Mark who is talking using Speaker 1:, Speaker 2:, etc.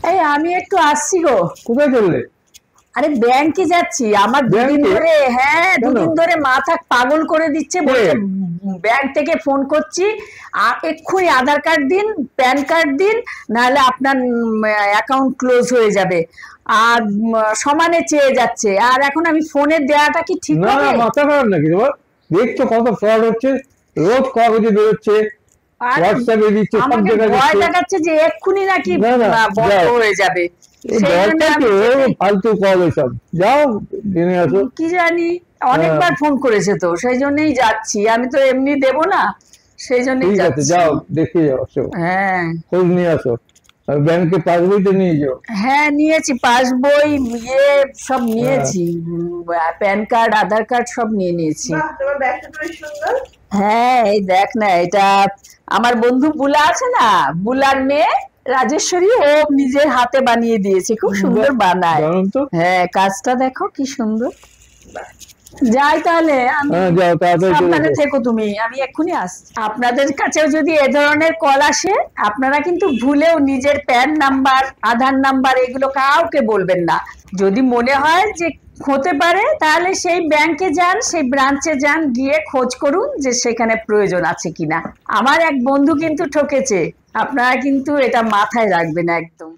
Speaker 1: এই আমি একটু আসছি গো।
Speaker 2: কোথায় চললে?
Speaker 1: আরে ব্যাংকে যাচ্ছি, আমার দুদিন
Speaker 2: ব্যাংকে?
Speaker 1: ধরে, হ্যাঁ
Speaker 2: কেন?
Speaker 1: দুদিন ধরে মাথা পাগল করে দিচ্ছে,
Speaker 2: কে?
Speaker 1: বলছে ব্যাংক থেকে ফোন করছি, এক্ষুনি আধার কার্ড দিন, প্যান কার্ড দিন, নাহলে আপনার অ্যাকাউন্ট ক্লোজ হয়ে যাবে। আর সমানে চেয়ে যাচ্ছে, আর এখন আমি ফোনে দেওয়াটা কি ঠিক
Speaker 2: না
Speaker 1: হবে?
Speaker 2: মাথা খারাপ নাকি তোমার? দেখছো কত ফ্রড হচ্ছে, রোজ কাগজে বেরোচ্ছে,
Speaker 1: আরে
Speaker 2: হোয়াটসঅ্যাপে দিচ্ছে, সব
Speaker 1: আমাকে
Speaker 2: জায়গায়
Speaker 1: ভয়
Speaker 2: দিচ্ছে।
Speaker 1: দেখাচ্ছে যে এক্ষুনি নাকি
Speaker 2: না না,
Speaker 1: বন্ধ
Speaker 2: যাও।
Speaker 1: হয়ে যাবে।
Speaker 2: এই
Speaker 1: সেই জন্য
Speaker 2: দরকার কি?
Speaker 1: আমি
Speaker 2: ফালতু কল এসব, যাও জেনে আসো।
Speaker 1: কি জানি,
Speaker 2: হ্যাঁ,
Speaker 1: অনেকবার ফোন করেছে তো, সেই জন্যই যাচ্ছি, আমি তো এমনি দেব না, সেই জন্যই
Speaker 2: ঠিক আছে,
Speaker 1: যাচ্ছি।
Speaker 2: যাও দেখে আসো,
Speaker 1: হ্যাঁ
Speaker 2: খোঁজ নিয়ে আসো। আর ব্যাংকে পাসবইটা নিয়ে যাও।
Speaker 1: হ্যাঁ, নিয়েছি পাসবই, ইয়ে সব
Speaker 2: হ্যাঁ,
Speaker 1: নিয়েছি, প্যান কার্ড, আধার কার্ড সব নিয়ে নিয়েছি।
Speaker 3: বাহ, তোমার ব্যাগটা তো বেশ সুন্দর।
Speaker 1: হ্যাঁ এই দেখ না, এটা আমার বন্ধু বুলা আছে না, বুলার মেয়ে রাজেশ্বরী, ও নিজের হাতে বানিয়ে দিয়েছে, খুব সুন্দর বানায়।
Speaker 2: জানো তো।
Speaker 1: হ্যাঁ কাজটা দেখো কি সুন্দর। যাই তাহলে আমি,
Speaker 2: হ্যাঁ যাও, তাড়াতাড়ি চলে
Speaker 1: সাবধানে
Speaker 2: এসো।
Speaker 1: থেকো তুমি, আমি এক্ষুনি আসছি। আপনাদের কাছেও যদি এ ধরনের কল আসে, আপনারা কিন্তু ভুলেও নিজের প্যান নাম্বার, আধার নাম্বার এগুলো কাউকে বলবেন না। যদি মনে হয় যে হতে পারে, তাহলে সেই ব্যাংকে যান, সেই ব্রাঞ্চে যান, গিয়ে খোঁজ করুন যে সেখানে প্রয়োজন আছে কিনা। আমার এক বন্ধু কিন্তু ঠকেছে, আপনারা কিন্তু এটা মাথায় রাখবেন একদম।